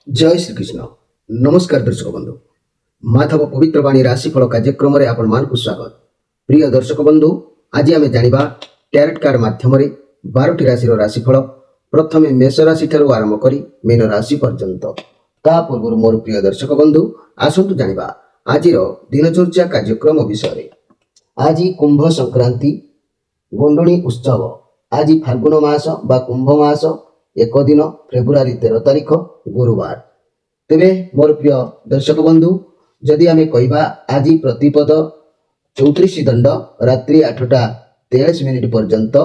जय श्रीकृष्ण नमस्कार दर्शक बंधु माधव पवित्र बाणी राशिफल कार्यक्रम में आपण मान स्वागत। प्रिय दर्शक बंधु आज आम जाना टैरोट कार्ड माध्यम 12टी राशि राशिफल प्रथम मेष राशि ठारू आरंभ कर मीन राशि पर्यंत ता पूर्व मोर प्रिय दर्शक बंधु आसतु जाना आज दिनचर्या कार्यक्रम विषय। आज कुंभ संक्रांति गोंडणी उत्सव आज फाल्गुन मास बा कुंभ मास एक दिन फेब्रुआरी 13 तारीख गुरुवार। तेरे मोर प्रिय दर्शक बंधु जदि आम कहवा आज प्रतिपद 34 दंड रात्रि 8:43 पर्यंत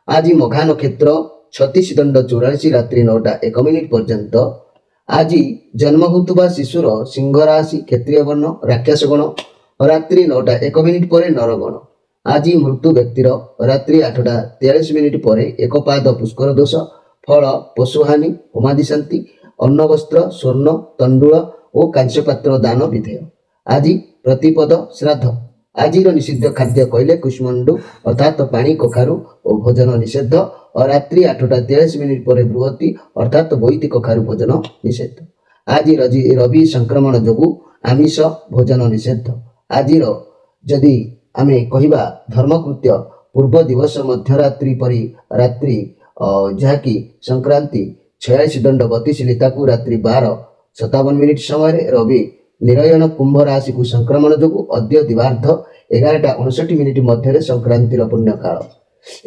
आज मघा नक्षत्र 36 दंड 44 रात्रि 9:01 पर्यंत आज जन्म होता शिशुर सिंह राशि क्षत्रिय वर्ण राक्षस गण रात्रि 9:01 पर नरगण आज मृत्यु व्यक्तिर रात्रि 8:43 पर एक पाद पुष्कर दोष फल पशुहानि होमादि शांति अन्न वस्त्र स्वर्ण तंडुल और कांस्यपात्र दान विधेय। आज प्रतिपद श्राद्ध आज निषिद्ध खाद्य कहले कुष्मंडू अर्थात पानी कखारु और भोजन निषेध और रात्रि 8:43 पर बृहति अर्थात बोईती कखारु भोजन निषेध। आज रवि संक्रमण जोगु आमिष भोजन निषेध। आज जदि आमे कहवा धर्मकृत्य पूर्व दिवस मध्यरात्रि परी रात्रि जहाँकि संक्रांति 46 दंड 32 लिताकू रात्रि 12:57 समय रवि निरयन कुंभ राशि को संक्रमण जोगु अद्य दिवार्ध 11:59 मध्य संक्रांतिर पुण्यकाल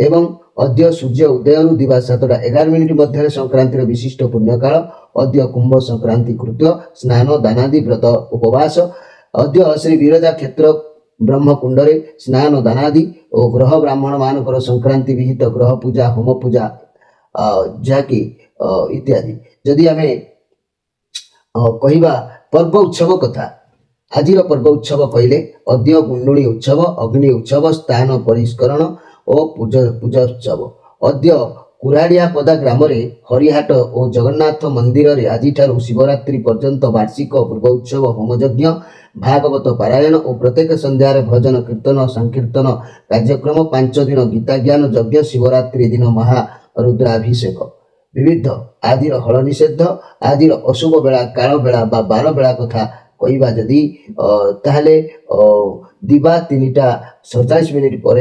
एवं अद्य सूर्य उदय दिवा 7:11 मध्य संक्रांतिर विशिष्ट पुण्यकाल। अद्य कुंभ संक्रांति कृत्य स्नान दानादि व्रत उपवास। अद्य श्री विरजा क्षेत्र ब्रह्मकुंडरे स्नान दानादि और ग्रह ब्राह्मण मानकर संक्रांति विहित ग्रह पूजा होम पूजा जहाँकि इत्यादि। जदि आम कहवा पर्व उत्सव कथा आज पर्व उत्सव कहले अद्य गुंडुणी उत्सव अग्नि उत्सव स्थान परिष्करण और पूजा उत्सव। अद्य कुराड़िया पदा ग्राम हरिहाट और जगन्नाथ मंदिर रे आज शिवरात्रि पर्यंत वार्षिक पूर्व उत्सव होमयज्ञ भागवत पारायण और प्रत्येक संध्यार भजन कीर्तन संकीर्तन कार्यक्रम 5 दिन गीता ज्ञान यज्ञ शिवरात्रि दिन महारुद्राभिषेक विविध। आज हल निषेध आज अशुभ बेला काल बेला बा 12 बेला कथा कहवा जदि ताहले दिवा 3:47 पर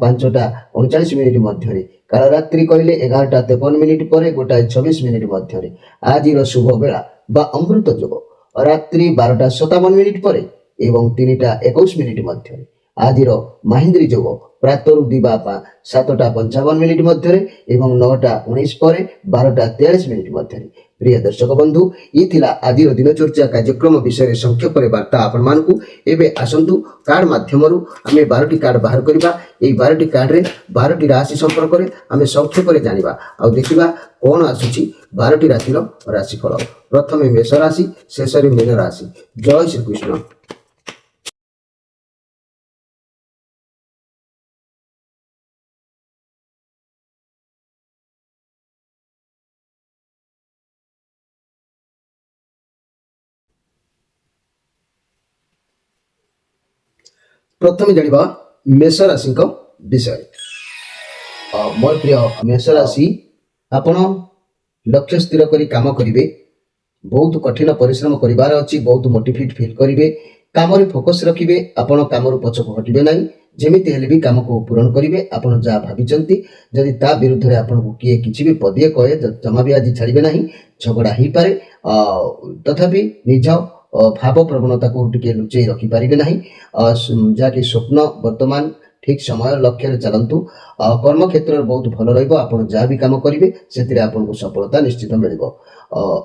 5:39 मध्य काल रात्रि कहले 11:53 पर 1:26 मध्य। आज शुभ बेला बा अमृत जोग रात्रि 12:57 पर एवं 3:21 मध्य। आज माहिंद्री जोग प्रातरु दिवा 7:55 मध्य एवं 9:19 पर 12:43 मध्य। प्रिय दर्शक बंधु ये थिला आज दिनचर्या कार्यक्रम विषय संक्षेप वार्ता आपण मानकु एबे आसंतु कार्ड माध्यम आमे 12टी कार्ड बाहर करिबा। एई 12टी कार्ड रे 12टी राशि संपर्क रे आमे संक्षेप रे जानिबा आ देखिबा कोन आसुची 12टी राशिर राशिफल। प्रथमे मेष राशि शेष रे मीन राशि। जय श्री कृष्ण। प्रथम जानिबा मेष राशि विषय। मोर प्रिय मेष राशि आपण लक्ष्य स्थिर करी काम करिवे बहुत कठिन परिश्रम करिवार अछि बहुत मोटिवेट फील करिवे काम रे फोकस रखिवे आपण काम रो पछक हटिबे नाही जेमिति हेले भी काम को पूर्ण करिवे आपण जा भाबिचंती जदि ता विरुद्ध रे आपण को किए किछि भी पदिए कहे जमा भी आज छाड़िबे नाही झगड़ा ही पारे तथापि निज भाव प्रवणता को टिके लुचई रखी पारिबे नाही जाके स्वप्न वर्तमान ठीक समय लक्ष्य चलतु कर्म क्षेत्र में बहुत भल रहिबो आपण जहाँ भी काम करिवे सेतिरे आपण को सफलता निश्चित मिलिबो।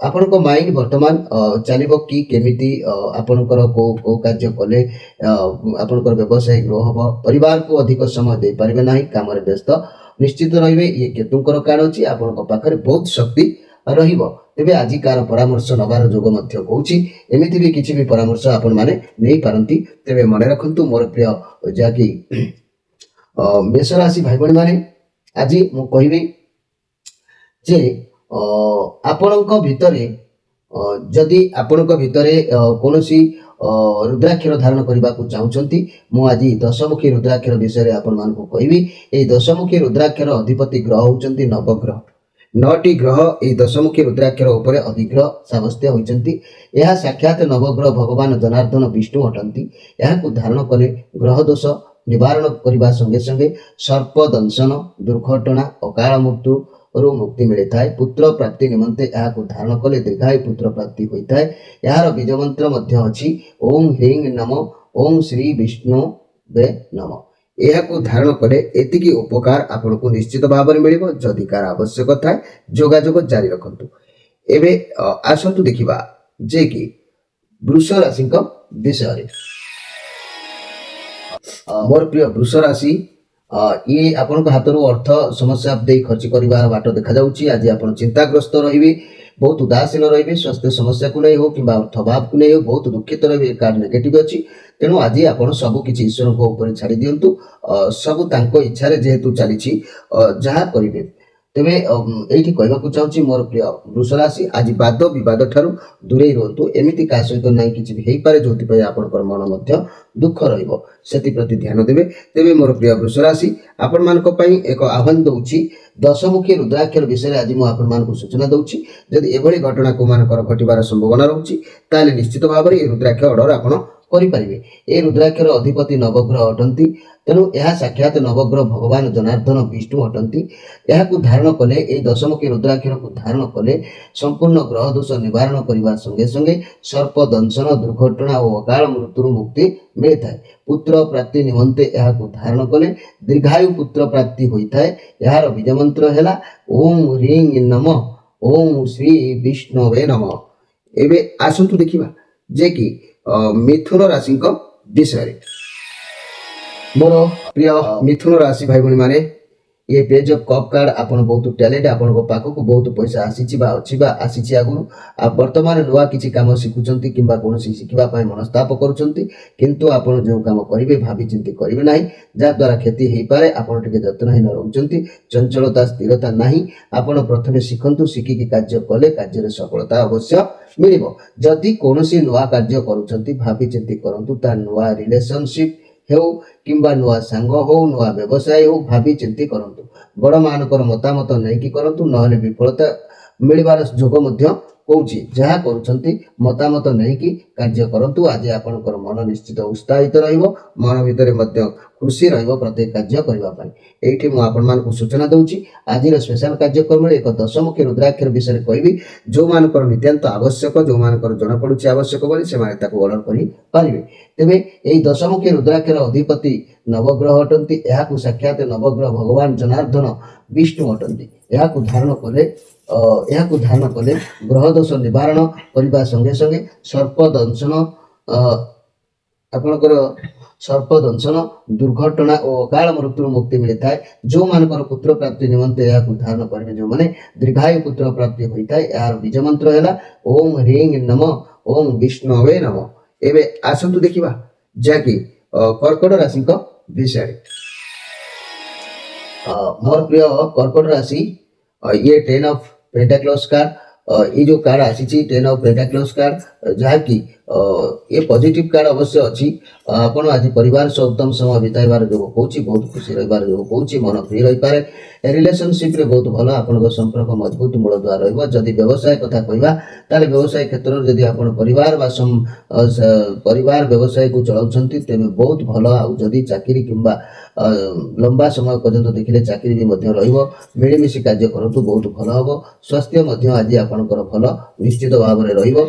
आपण को माइंड वर्तमान चलिबो कि केमिति आपणकर को कार्य कले आपणकर व्यवसाय ग्रो हबो परिवार को अधिक समय दे पारिबे नाही काम रे व्यस्त निश्चित रहिबे। ये केतुंकर कारण अछि आपण को पाखरे बहुत शक्ति रहिबो तेबे आज कार परामर्श नबार जोग मध्य कहूछि एमिति भी किछि भी परामर्श आपण माने नै पारंती तेबे मने रखंतु मोर प्रिय जाकी मेष राशि भाई बहन माने आज मु कहबी जे आपणक भितरे जदि आपणक भितरे कोनोसी रुद्राक्षर धारण करने को चाहूँगी मु आज 10मुखी रुद्राक्षर विषय आपण मानक कहबी। ए 10मुखी रुद्राक्षर अधिपति ग्रह होचंती नवग्रह नौटी ग्रह यह दशमुखी रुद्राक्षर उपर अधिग्रह साब्यस्त होती। यह साक्षात नवग्रह भगवान जनार्दन विष्णु अटंती। यहाँ धारण कले ग्रह दोष निवारण करने संगे संगे सर्प दंशन दुर्घटना अकाल मृत्यु मुक्ति मिलता है। पुत्र प्राप्ति निमंते यहाँ धारण कले दीर्घायु पुत्र प्राप्ति होता है। यार बीज मंत्र अच्छी ओम ह्रीं नम ओम श्री विष्णु वे नम। यह धारण कले एतिकी उपकार आपन को निश्चित भाव में मिल। जदि कार आवश्यक थाए जोगाजोग जारी रखु। एबे आसतु देखिबा जे कि वृष राशि विषय। मोर प्रिय वृष राशि ये आपण हाथ अर्थ समस्या दे खर्च कर बाट देखा जाउची। आज आपण चिंताग्रस्त रहिबे, बहुत उदासीन रहिबे, स्वास्थ्य समस्या को नहीं हो कि अर्थ भाव को नहीं हो बहुत दुखित रहिबे। कार्ड नेगेटिव अच्छी तेणु आज आपण सब किसी ईश्वर को ऊपर छाड़ी दिंतु। सब तांको इच्छा रे जेहेतु चली जहाँ करेंगे तेरे ये कहवाक चाहूँगी मोर प्रिय वृष राशि आज वाद बद ठारू दूरे रुहतु। एमती क्या सहित ना कि हो पाए जो आपंकर मन दुख रति ध्यान देवे। तेरे मोर प्रिय वृष राशि आपण मान एक आह्वान दूची दशमुखी रुद्राक्षर विषय आज मुझे सूचना दूची। जदि एभली घटना को घटवार संभावना रोचे निश्चित भाव में रुद्राक्ष अर्डर आपण करें। ये रुद्राक्षर अधिपति नवग्रह अटंती। तेणु यह साक्षात नवग्रह भगवान जनार्दन विष्णु अटंती। यहाँ धारण कले ये दशमुखी रुद्राक्षर को धारण कले संपूर्ण ग्रह दोष निवारण करने संगे संगे सर्प दंशन दुर्घटना और अकाल मृत्यु मुक्ति मिलता है। पुत्र प्राप्ति निमंते यहाँ धारण कले दीर्घायु पुत्र प्राप्ति होता है। यार बीज मंत्र है ओम ह्रीं नम ओम श्री विष्णवे नम। एबे आसतु देखिबा जे कि मिथुन राशि विषय। मोर प्रिय मिथुन राशि भाई भनी माने ये पेज ऑफ कप कार्ड आपन बहुत टैलेंट आपन को पाखक बहुत पैसा आसी आगु आप वर्तमान नुआ किसी काम शिखुंट कि शिखा मनस्ताप करुँच किंतु आपन जो काम करेंगे भावी चिंती करेंगे ना जहाद्वारा क्षति हो पाए। आपड़ टे जत्नहीन रोचंती चंचलता स्थिरता नहीं। आपड़ प्रथम शिखु शिखिकी कार्य कले कार्य सफलता अवश्य मिल। जदि कौन नुआ कार्य करुँच भावी चिंती करूँ ता नुआ रिलेशनशिप हो कि नुआ सांग हो नुआ व्यवसाय हो भावी चिंती करंतु। बड़ मानकर मतामत नहीं कि करंतु नहले विफलता मिलबार जोग कौच जहाँ करुँच मतामत नहीं कि कार्य करंतु। आज आपनकर मन निश्चित उत्साहित मन भितर खुशी प्रत्येक कार्य करने। ये मुझे सूचना दूची आज स्पेशल कार्यक्रम एक दशमुखी रुद्राक्षर विषय कहबी जो मानकर नित्यांत आवश्यक जो मानकर जना पड़ुछि आवश्यक बोली से ऑर्डर करें। तेबे यही दशमुखी रुद्राक्षर अधिपति नवग्रह अटंती। यहाँ साक्षात नवग्रह भगवान जनार्दन विष्णु अटंती। यहाँ धारण कले ग्रह दोष निवारण करने संगे संगे सर्प दंशन आपणकर सर्प दंशन दुर्घटना और अकाल मृत्यु मुक्ति मिलता है। जो मानकर पुत्र प्राप्ति निमंते यहाँ धारण करेंगे जो मैंने दीर्घायु पुत्र प्राप्ति होता है। यार बीज मंत्र है ओम ह्रीं नम ओम विष्णवे नम। एबे आसतु देखिबा जाकि कर्कट राशि विषय। मोर प्रिय कर्कट राशि ये 10 ऑफ पेंटाक्लस कार्ड ये जो कार्ड आसी 10 ऑफ पेंटाक्लस कार्ड जहाँ कि ये पॉजिटिव कार्ड अवश्य अच्छी। आपड़ आज परिवार सह उत्तम समय बिताइबार जो कौच बहुत खुशी रही जो कौच मन फ्री रही पारे। रिलेशनशिप रे बहुत भल आपन संपर्क मजबूत मूलदुआ रही। व्यवसाय कथा कहवा ताले व्यवसाय क्षेत्र में जदि आप परिवार परिवार व्यवसाय को चलाउछंती तेबे बहुत भल। आदि चाकरी किंबा लंबा समय पर्यंत देखिले चाकरी भी मध्य रहिबो मिलमिशि कार्य करतु बहुत भल हम। स्वास्थ्य मध्य आज आपनकर भल निश्चित भाव में रहिबो।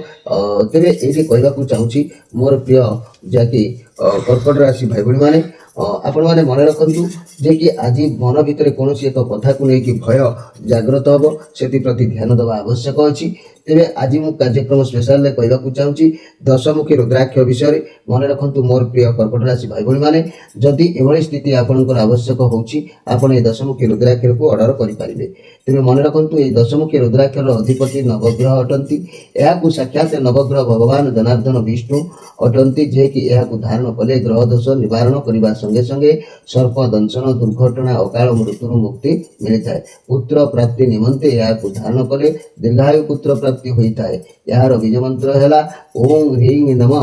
तेबे ये कहवाक चाहूँगी मोर प्रिय जहाँकि कर्कट राशि भाई भाई मैंने आपण मैंने मन रखु जे कि आज मन भितर कौन एक कथा को लेकिन भय जागृत हम से प्रति ध्यान देवा आवश्यक अच्छी। तेरे आज मु कार्यक्रम स्पेशल कहवाक चाहूँगी दशमुखी रुद्राक्ष विषय मन रखु मोर प्रिय कर्कट राशि भाई भाई मैंने जदि एभली स्थिति आपंकर आवश्यक होपण दशमुखी रुद्राक्ष को ऑर्डर करेंगे। तेरे मन रखु ये दशमुखी रुद्राक्षर अधिपति नवग्रह अटंती। यहाँ साक्षात नवग्रह भगवान जनार्दन विष्णु अटंती जे कि यहाँ धारण कले ग्रह दोष निवारण करने संगे संगे सर्प दंशन दुर्घटना अकाल मृत्यु मुक्ति मिलता है। पुत्र प्राप्ति निमंते यहाँ धारण कले दीर्घायु पुत्र प्राप्ति होता है। यार बीज मंत्र है ओम ह्रीं नम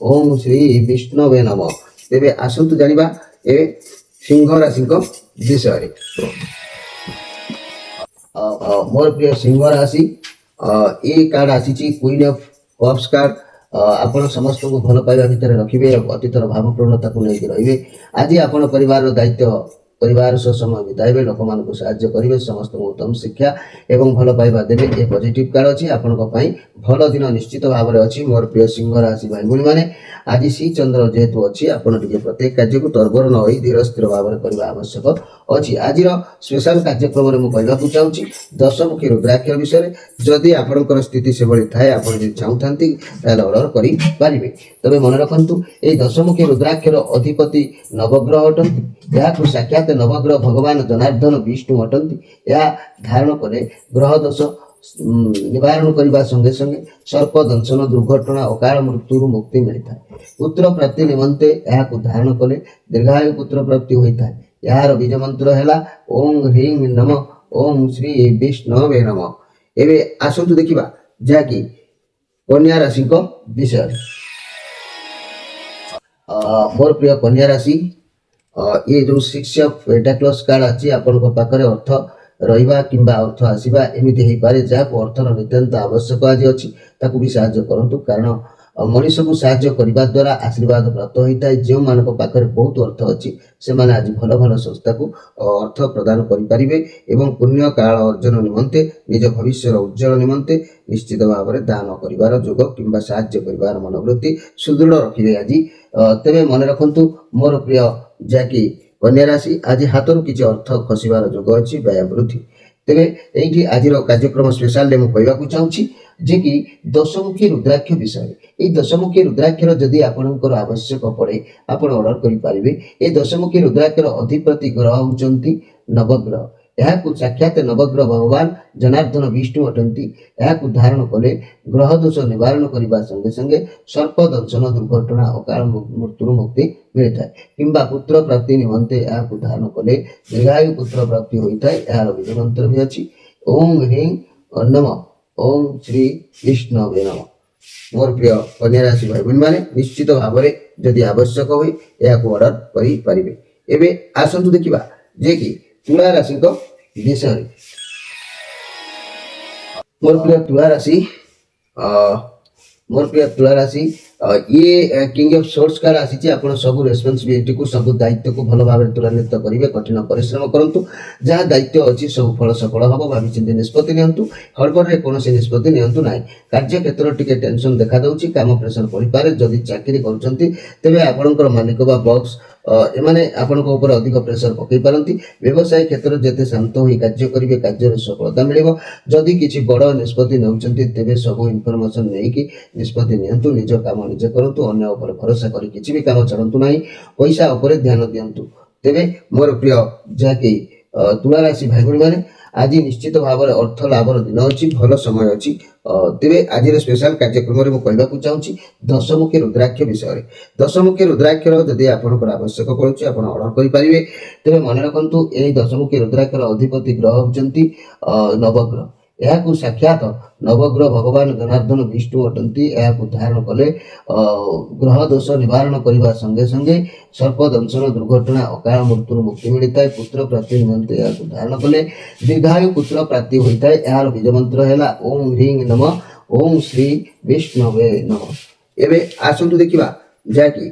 ओम श्री विष्णवे नम। तेरे आसतु जानिबा ए सिंह राशि विषय। मोर प्रिय सिंह राशि ये कार्ड आसी क्वीन ऑफ कप्स कार्ड आपण समस्त को भल पाइबा भितर रखिए अतीतर भाव प्रवणता को लेकर रहिए आज आपण परिवार दायित्व परिवार सह समय बिताइबे लोक मान साहाय्य करेंगे समस्त को उत्तम शिक्षा एवं भल पाइबा देवे ये पॉजिटिव कार्ड अच्छी आपण भल दिन निश्चित भाव में अच्छी मोर प्रिय सिंह राशि भाई भाई मैंने आज श्री चंद्र जेहेतु अच्छी आपड़ प्रत्येक कार्य को तरबर न हो धीर स्थिर भाव में करने आवश्यक अच्छी आज स्पेशल कार्यक्रम में मुझे चाहूँगी दशमुखी रुद्राक्ष विषय जदि आपंकर स्थिति से भाई थाए आप चाहूँ अर्डर करें तबे मन रखु ये दशमुखी रुद्राक्षर अधिपति नवग्रह अटंती या साक्षात नवग्रह भगवान जनार्दन विष्णु अटंती या धारण कले ग्रह दोष निवारण करने संगे संगे सर्प दंशन दुर्घटना अकाल मृत्यु मुक्ति मिलता है पुत्र प्राप्ति निमंते यह धारण कले दीर्घायु पुत्र प्राप्ति होता है यार बीज मंत्र है ओं ह्रीं नम ओं श्री विष्णवे नम एवं आसतु देखा जहाँकि कन्या राशि विषय मोर प्रिय कन्या राशि ये जो 6 ऑफ पेंटाक्लस कार्ड अच्छी आपण पाखे अर्थ रहा कि अर्थ आसवा एमती हो पाए जहाँ अर्थर नितांत आवश्यक आज अच्छी भी साहाय्य करूँ कारण मनीष को साहाय्य करने द्वारा आशीर्वाद प्राप्त होता है जो मान पाखे बहुत अर्थ अच्छी से माने आज भल भल संस्था को अर्थ प्रदान करें एवं पुण्य काल अर्जन निमंते निज भविष्य उज्जवल निमंते निश्चित भाव में दान कर जोग कि साहाय्य कर मनोवृत्ति सुदृढ़ रखिए आज तेरे मन रखु मोर प्रिय जहाँकि कन्या राशि आज हाथ किसी अर्थ खसबार जोग अच्छी व्यय वृद्धि तेरे ये आज कार्यक्रम स्पेशल मुझे चाहूँगी जे कि दशमुखी रुद्राक्ष विषय ये दशमुखी रुद्राक्षर जदि आपणकर आवश्यक पड़े आप ऑर्डर करेंगे ये दशमुखी रुद्राक्षर अधिपति ग्रह होती नवग्रह यह साक्षात नवग्रह भगवान जनार्दन विष्णु अटंती यह धारण कले ग्रह दोष निवारण करने संगे संगे सर्प दंशन दुर्घटना अकाल मृत्यु मुक्ति मिलता है किंबा पुत्र प्राप्ति निमंते यह धारण कले दीर्घायु पुत्र प्राप्ति होता है यार बीज मंत्र भी अच्छी ओं ह्रीं नम ओं श्री विष्णवे नम मोर प्रिय कन्या राशि भाई भाई मैंने निश्चित भाव में जदि आवश्यक हुए यह ऑर्डर करें एवं आसतु देखा जे कि तुला राशि विषय मोर प्रिय तुला राशि मोर प्रिय तुला राशि ये किंग ऑफ सोर्स कार्ड आसी आप सब रेस्पॉन्सिबिलिटी को सब दायित्व को भल भाव त्वरान्वित करेंगे कठिन परिश्रम करूँ जहाँ दायित्व अच्छी सब फल सफल हम भाई निष्पत्ति नियंतु हड़बड़े कौन निष्पत्ति नियंतु ना कार्य क्षेत्र टी टेंशन देखा दूसरी काम प्रेसर पड़ पाए जदि चाकरी करें आपणकर मालिक बा बॉक्स एमाने आपनक ऊपर अधिक प्रेसर पकई पारती व्यवसाय क्षेत्र जेते शांत होई कार्य करेंगे कार्य सफलता मिलेगा जदि किसी बड़ निष्पत्ति नौचंती तेबे सब इनफॉरमेशन नहीं कि निष्पत्ति नियंतु निज काम निजे करंतु अन्य ऊपर भरोसा करी किसी भी काम चलतु नहीं पैसा ऊपर ध्यान दियंतु तेबे मोर प्रिय जहाँकि तुला राशि भाई भाई मैंने आज निश्चित भाव में अर्थ लाभर दिन अच्छी भल समय अच्छी तेरे आज स्पेशल कार्यक्रम में मुझे चाहूँगी दशमुखी रुद्राक्ष विषय दशमुखी रुद्राक्षर जदि आपंकर आवश्यक पड़ुछि आप ऑर्डर करेंगे तेरे मन रखु यही दशमुखी रुद्राक्षर अधिपति ग्रह होती नवग्रह यह साक्षात नवग्रह भगवान जनार्दन विष्णु अटंती यह धारण कले ग्रह दोष निवारण करने संगे संगे सर्प दंशन दुर्घटना अकाल मृत्यु मुक्ति मिलता है पुत्र प्राप्ति निमंते यह धारण कले दीर्घायु पुत्र प्राप्ति होता है यार बीज मंत्र है ओं ह्रीं नम ओं श्री विष्णवे नम एवं आसतु देखा जहाँकि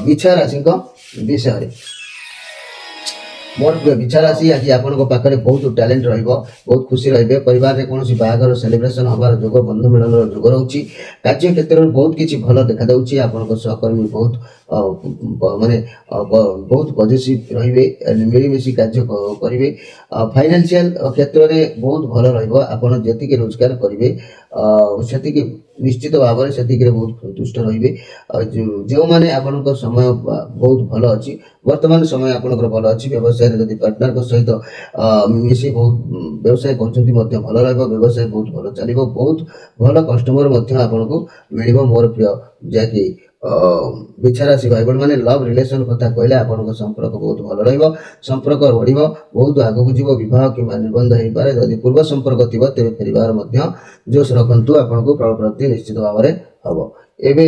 बिछा राशि विषय मोर प्रिय बिछा राशि आज आपन पाखे बहुत टैलेंट बहुत खुशी रे परिवार में कौन बाहागर सेलिब्रेशन हमार जोग बंधु मिलन जोग रोचे कार्य क्षेत्र में बहुत किसी भल देखा दूसरी आपन सहकर्मी बहुत माने बहुत पॉजिटिव रे मिलमिशी कार्य करेंगे फाइनेंशियल क्षेत्र में बहुत भल रन जी रोजगार करेंगे से निश्चित भाव में से बहुत संतुष्ट रे जो मैंने आपण समय बहुत भल अच्छी वर्तमान समय आपंकर भल अच्छी व्यवसाय जब पार्टनर सहित मिसी बहुत व्यवसाय कर भल व्यवसाय बहुत भल चलो बहुत भल कस्टमर आपको मिल मोर प्रिय जहाँकि बिछा राशि भाई भाई मैंने लव रिलेशन कथा कहले आपन संपर्क बहुत भल संपर्क बढ़ बहुत आगक जीव बह कि निबंध हो पाए जदि पूर्व संपर्क थी तेज फेरबार जोश रखु आपन को फल प्राप्ति निश्चित भाव में हम ଏବେ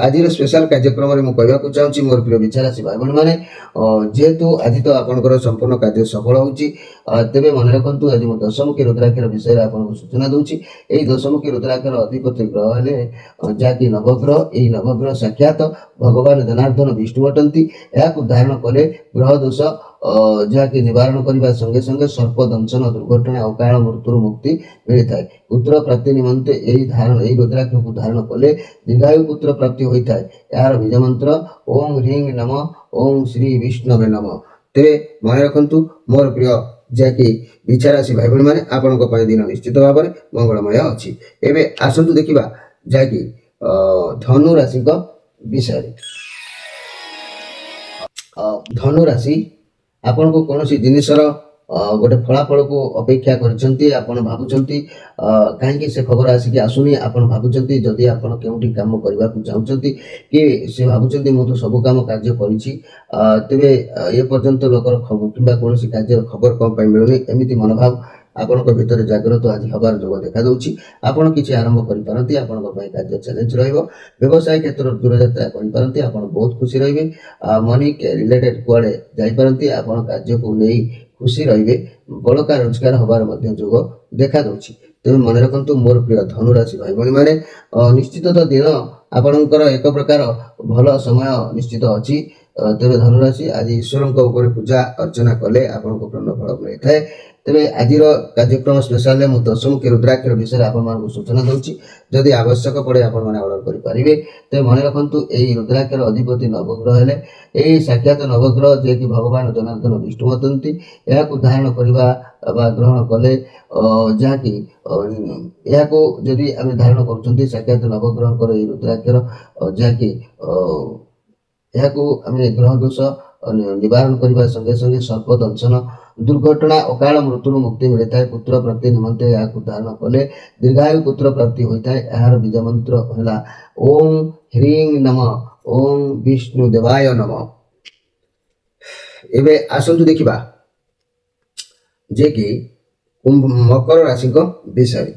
ଆଜିର ସ୍ପେଶାଲ କାର୍ଯ୍ୟକ୍ରମରେ ମୁଁ କହିବାକୁ ଚାହୁଁଛି ମୋର ପ୍ରିୟ ବିଚାର ରାଶି ଭାଇ ଭଉଣୀମାନେ, ଯେହେତୁ ଆଜି ତ ଆପଣଙ୍କର ସମ୍ପୂର୍ଣ୍ଣ କାର୍ଯ୍ୟ ସଫଳ ହେଉଛି, ତେବେ ମନେ ରଖନ୍ତୁ ଆଜି ମୁଁ ଦଶମୁଖୀ ରୁଦ୍ରାକ୍ଷର ବିଷୟରେ ଆପଣଙ୍କୁ ସୂଚନା ଦେଉଛି। ଏହି ଦଶମୁଖୀ ରୁଦ୍ରାକ୍ଷର ଅଧିପତି ଗ୍ରହ ହେଲେ ଯାହାକି ନବଗ୍ରହ। ଏହି ନବଗ୍ରହ ସାକ୍ଷାତ ଭଗବାନ ଜନାର୍ଦ୍ଦନ ବିଷ୍ଣୁ ଅଟନ୍ତି। ଏହାକୁ ଧାରଣ କଲେ ଗ୍ରହ ଦୋଷ ଯାହାକି ନିବାରଣ କରିବା ସଙ୍ଗେ ସଙ୍ଗେ ସର୍ପ ଦଂଶନ, ଦୁର୍ଘଟଣା, ଅକାଳ ମୃତ୍ୟୁରୁ ମୁକ୍ତି ମିଳିଥାଏ। ପୁତ୍ର ପ୍ରାପ୍ତି ନିମନ୍ତେ ଏହି ରୁଦ୍ରାକ୍ଷକୁ ଧାରଣ କଲେ ଦୀର୍ଘାୟୁ ପୁତ୍ର ପ୍ରାପ୍ତି ହୋଇଥାଏ। ଏହାର ବୀଜ ମନ୍ତ୍ର ଓಂ ହ୍ରିଂ ନମ ଓಂ ଶ୍ରୀ ବିଷ୍ଣବେ ନମ। ତେବେ ମନେ ରଖନ୍ତୁ ମୋର ପ୍ରିୟ ଯାହାକି ବିଛା ରାଶି ଭାଇ ଭଉଣୀମାନେ, ଆପଣଙ୍କ ପାଇଁ ଦିନ ନିଶ୍ଚିତ ଭାବରେ ମଙ୍ଗଳମୟ ଅଛି। ଏବେ ଆସନ୍ତୁ ଦେଖିବା ଯାହାକି ଧନୁ ରାଶିଙ୍କ ବିଷୟରେ। ଧନୁ ରାଶି ଆପଣଙ୍କୁ କୌଣସି ଜିନିଷର ଗୋଟେ ଫଳାଫଳକୁ ଅପେକ୍ଷା କରିଛନ୍ତି। ଆପଣ ଭାବୁଛନ୍ତି କାହିଁକି ସେ ଖବର ଆସିକି ଆସୁନି। ଆପଣ ଭାବୁଛନ୍ତି ଯଦି ଆପଣ କେଉଁଠି କାମ କରିବାକୁ ଚାହୁଁଛନ୍ତି କି ସେ ଭାବୁଛନ୍ତି ମୁଁ ତ ସବୁ କାମ କାର୍ଯ୍ୟ କରିଛି, ତେବେ ଏ ପର୍ଯ୍ୟନ୍ତ ଲୋକର ଖବର କିମ୍ବା କୌଣସି କାର୍ଯ୍ୟର ଖବର କ'ଣ ପାଇଁ ମିଳୁନି, ଏମିତି ମନୋଭାବ ଆପଣଙ୍କ ଭିତରେ ଜାଗ୍ରତ ଆଜି ହେବାର ଯୋଗ ଦେଖାଦେଉଛି। ଆପଣ କିଛି ଆରମ୍ଭ କରିପାରନ୍ତି, ଆପଣଙ୍କ ପାଇଁ କାର୍ଯ୍ୟ ଚ୍ୟାଲେଞ୍ଜ ରହିବ। ବ୍ୟବସାୟ କ୍ଷେତ୍ରରେ ଦୂରଯାତ୍ରା କରିପାରନ୍ତି, ଆପଣ ବହୁତ ଖୁସି ରହିବେ। ମନି ରିଲେଟେଡ୍ କୁଆଡ଼େ ଯାଇପାରନ୍ତି, ଆପଣ କାର୍ଯ୍ୟକୁ ନେଇ ଖୁସି ରହିବେ। ବଳକା ରୋଜଗାର ହେବାର ମଧ୍ୟ ଯୋଗ ଦେଖାଦେଉଛି। ତେବେ ମନେ ରଖନ୍ତୁ ମୋର ପ୍ରିୟ ଧନୁ ରାଶି ଭାଇ ଭଉଣୀମାନେ, ନିଶ୍ଚିତ ଦିନ ଆପଣଙ୍କର ଏକ ପ୍ରକାର ଭଲ ସମୟ ନିଶ୍ଚିତ ଅଛି। ତେବେ ଧନୁରାଶି ଆଜି ଈଶ୍ୱରଙ୍କ ଉପରେ ପୂଜା ଅର୍ଚ୍ଚନା କଲେ ଆପଣଙ୍କୁ ପୂର୍ଣ୍ଣ ଫଳ ମିଳିଥାଏ। ତେବେ ଆଜିର କାର୍ଯ୍ୟକ୍ରମ ସ୍ପେଶାଲରେ ମୁଁ ଦଶମୁଖୀ ରୁଦ୍ରାକ୍ଷର ବିଷୟରେ ଆପଣମାନଙ୍କୁ ସୂଚନା ଦେଉଛି। ଯଦି ଆବଶ୍ୟକ ପଡ଼େ ଆପଣମାନେ ଅର୍ଡ଼ର କରିପାରିବେ। ତେବେ ମନେ ରଖନ୍ତୁ ଏହି ରୁଦ୍ରାକ୍ଷର ଅଧିପତି ନବଗ୍ରହ ହେଲେ ଏହି ସାକ୍ଷାତ ନବଗ୍ରହ ଯିଏକି ଭଗବାନ ଜନାର୍ଦ୍ଦନ ବିଷ୍ଣୁ ଅଟନ୍ତି। ଏହାକୁ ଧାରଣ କରିବା ବା ଗ୍ରହଣ କଲେ ଯାହାକି ଏହାକୁ ଯଦି ଆମେ ଧାରଣ କରୁଛନ୍ତି ସାକ୍ଷାତ ନବଗ୍ରହଙ୍କର ଏହି ରୁଦ୍ରାକ୍ଷର ଯାହାକି ଏହାକୁ ଆମେ ଗ୍ରହ ଦୋଷ ନିବାରଣ କରିବା ସଙ୍ଗେ ସଙ୍ଗେ ସର୍ପ ଦଂଶନ, ଦୁର୍ଘଟଣା, ଅକାଳ ମୃତ୍ୟୁରୁ ମୁକ୍ତି ମିଳିଥାଏ। ପୁତ୍ର ପ୍ରାପ୍ତି ନିମନ୍ତେ ଏହାକୁ ଧାରଣ କଲେ ଦୀର୍ଘାୟୁ ପୁତ୍ର ପ୍ରାପ୍ତି ହୋଇଥାଏ। ଏହାର ବୀଜ ମନ୍ତ୍ର ହେଲା ଓಂ ହ୍ରିଂ ନମ ଓಂ ବିଷ୍ଣୁ ଦେବାୟ ନମ। ଏବେ ଆସନ୍ତୁ ଦେଖିବା ଯେ କି ମକର ରାଶିଙ୍କ ବିଷୟରେ।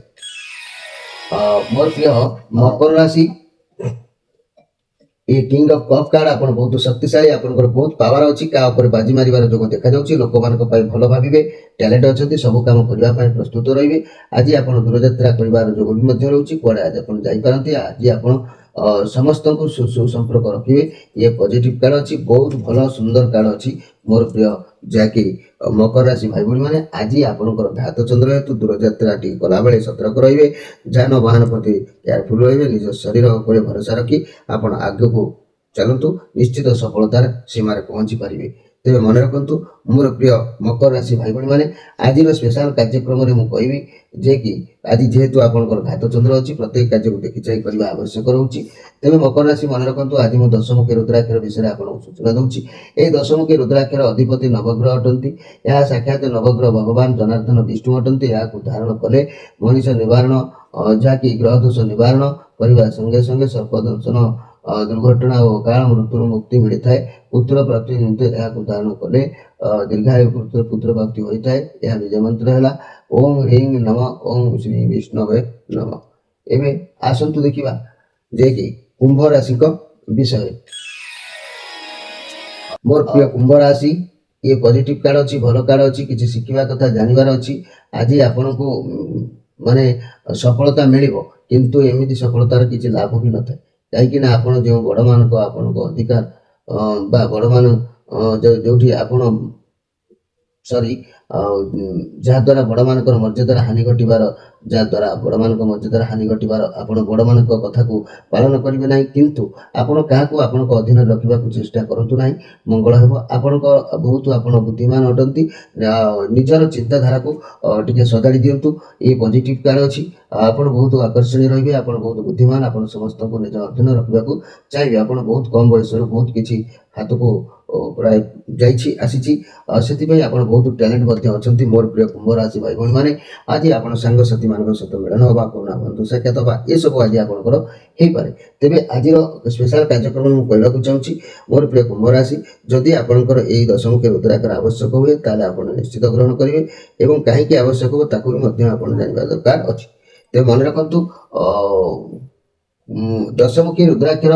ମୋର ପ୍ରିୟ ମକର ରାଶି, ये किंग ऑफ कप कार्ड आपण बहुत शक्तिशाली, आपनकर बहुत पावर अछि। का ऊपर बाजी मारिबार जोग देखा जाउछि। लोक मानक पय भलो भाबिबे, टैलेंट अछंती, सब काम करिबा पय प्रस्तुत रहिबे। आज आपण दूरयात्रा करिबार जोग भी मध्य रहउछि। कोडे आज आपण जाई पारंती। आज आपण समस्त को सुसंपर्क रखिबे। ये पॉजिटिव कार्ड अछि, बहुत भलो सुंदर कार्ड अछि। मोर प्रिय जाकी मकर राशि भाई भौणी माने, आज आपनकर घात चंद्र हेतु दूरयात्रा टी कला बेले सतर्क रहिबे। जान वाहन प्रति केयरफुल रहिबे। निज शरीर उपर भरोसा रखी आपण आगे को चलतु, निश्चित सफलतार सीमार पहुंची पारिबे। तेबे मन रखंतु मोर प्रिय मकर राशि भाई भौणी माने, आज स्पेशल कार्यक्रम रे मु कहबी जे कि आज जेहेतु आपनकर घात चंद्र अछि, प्रत्येक कार्य को देखि चाहि करबा आवश्यक रहउछि। तेबे मकर राशि मन रखंतु आज मु दशमुखी रुद्राक्षर विषय आपनको सूचना दउछि। ए दशमुखी रुद्राक्षर अधिपति नवग्रह अटंती। यह साक्षात नवग्रह भगवान जनार्दन विष्णु अटंती। याकु धारण कले मनुष्य निवारण जाकी ग्रह दोष निवारण करबा संगे संगे सर्प दंशन, दुर्घटना और अकाल मृत्यु मुक्ति मिलता है। पुत्र प्राप्ति निमित्ते याकु धारण कले दीर्घायु पुत्र प्राप्ति होता है। यह बीज मंत्र है ओं ह्रीं नम ओं श्री विष्णवे नम। एबे आसंतु देखिबा जे कि कुंभ राशि को विषय। मोर प्रिय कुंभ राशि, ये पॉजिटिव कार्ड अच्छी, भल कार्ड अच्छी, किसी शिखा कथा जानवर अच्छी। आज आपण को माने सफलता मिलिबो, किंतु एमिति सफलतार किसी लाभ भी न थाए। कहीं आपण जो बड़ मान को आपण को अधिकार बा बड़ मान जो आपण सॉरी जहाद्वारा बड़ मान मर्यादार हानि घटार, जहाद्वारा बड़ मान मर्यादार हानि घटार आप बड़ मान कथा को पालन करेंगे ना, किंतु आपण क्या आपण अधीन रखा चेष्टा करूँ ना, मंगल हे। आपण बहुत आपण बुद्धिमान अटंती। निजर चिंताधारा को टिके सजाड़ी दिंतु। ये पॉजिटिव कार्ड अच्छी, आप बहुत आकर्षणीय रहिबे। आप बहुत बुद्धिमान, आप समस्त को निज अधीन रखा चाहिए। आप बहुत कम बयस बहुत किसी हाथ को प्राय जाइछि आसीछि, सेतिपई आपण बहुत टैलेंट मध्ये अछंती। मोर प्रिय कुंभ राशि भाई भौणी माने, आज आपण सांग साथी मानक सहित मिलन होबा, कोना बंधु साक्षात होबा, ए सब आज आपनकर हेई पारे। तेबे आजिर स्पेशल कार्यक्रम मु कहबाकू चाहूछि मोर प्रिय कुंभ राशि, जदि आपनकर एई दशमुखी रुद्राक्षर आवश्यक हुए ताले आपण निश्चित ग्रहण करिवे एवं काहेकि आवश्यक हो ताकू भी मध्ये आपण जानिबा दरकार अछि। तेबे मन रखंतु दशमुखी रुद्राक्षर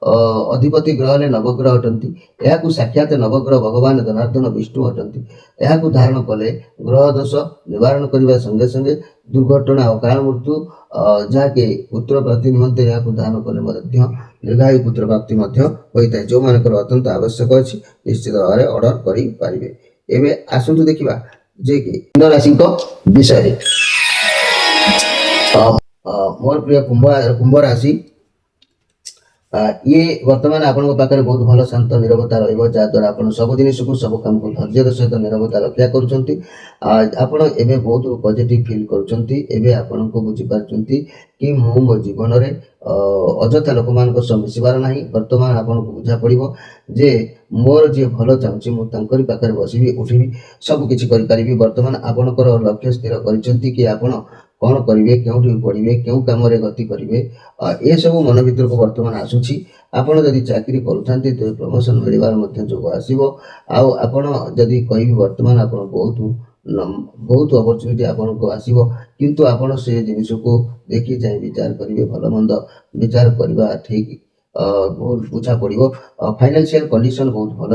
अधिपति ग्रह हेले नवग्रह अटंती। यह साक्षात नवग्रह भगवान जनार्दन विष्णु अटंती। यह धारण कले ग्रह दोष निवारण करने संगे संगे दुर्घटना अकाल मृत्यु जहाँकि पुत्र प्राप्ति निमंते यह धारण कले दीर्घायु पुत्र प्राप्ति होता है। जो मानकर अत्यंत आवश्यक अच्छी निश्चित भाव में ऑर्डर करेंगे। एवं आसतु देखा जे कि मीन राशि विषय मोर प्रिय कुंभ राशि ये वर्तमान आपण पाखे बहुत भल शांत निरवता रहा आप सब जिन को सब काम को धैर्य सहित निरवता रक्षा कर बहुत पॉजिटिव फील कर बुझीपार कि मो जीवन में अजथा लोक मान मिसबार ना। बर्तमान आपको बुझा पड़ो जे मोर जी भल चाहूँगी मुझे पाखे बसबी उठबी सबकि करें। बर्तमान आपणकर लक्ष्य स्थिर कर कौन करेंगे क्यों पढ़े क्यों कम गति करेंगे ये सब मन भर को बर्तमान आसूसी। आपड़ जदि चाकरी करूँ तो प्रमोशन मिलवार जोग आसो। आदि कह बर्तमान आप बहुत अपरचुनिटी आपन को आसो किंतु आपड़ से जिन को देखी चाहे विचार करेंगे भल मंद विचार करवा ठीक बहुत बुझा पड़ो। फाइनेंशियल कंडीशन बहुत भल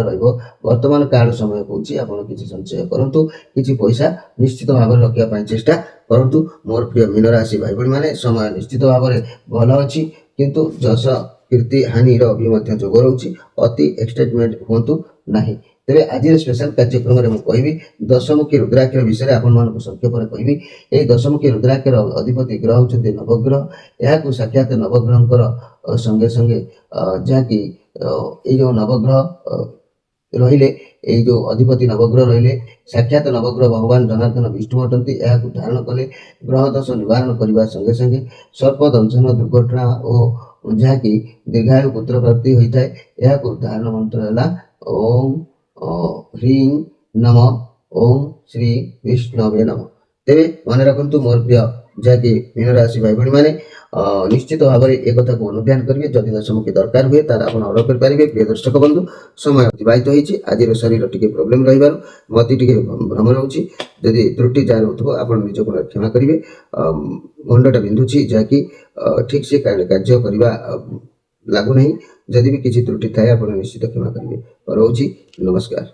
रर्तमान कार्ड समय कौच आप संचय करूँ कि पैसा निश्चित भाव में रखापी चेष्टा करूँ। मोर प्रिय मीन राशि भाई भाई मैंने समय निश्चित भाव में भल अच्छी किंतु जस कीर्ति हानि भी जोग रोचे अति एक्साइटमेंट हूँ ना। तेरे आज स्पेशल कार्यक्रम में मुझे कहबी दशमुखी रुद्राक्षर विषय आपको संक्षेप में कहबी। ये दशमुखी रुद्राक्षर अधिपति ग्रह होते नवग्रह। यह साक्षात नवग्रह संगे संगे जहाँकि जो नवग्रह रहिले जो अधिपति नवग्रह रहिले साक्षात नवग्रह भगवान जनार्दन विष्णु अटंती। यह धारण कले ग्रह दोष निवारण करने संगे संगे सर्प दंशन दुर्घटना और जहाँकि दीर्घायु पुत्र प्राप्ति होता है। यह धारण मंत्र है ओम ह्रीं नम ओम श्री विष्णवे नम। तेरे मन रखु मोर प्रिय जहाँकि मीन राशि भाई भाई मैंने निश्चित भाव में एक कथा को अनुध्यान करेंगे। जदि दशमुखी दरकार हुए तार आप ऑर्डर करेंगे। प्रिय दर्शक बंधु समय अतिबाहित होती आज शरीर टी प्रोब्लेम रही मत टी भ्रम रोचे जदि त्रुटि जहाँ रोक आप निज को क्षमा करेंगे। मुंडा बिंधुची जहाँकि ठीक से कार्य करने लगुना जदि भी किसी त्रुटि थाए आप निश्चित क्षमा करेंगे। रोची नमस्कार।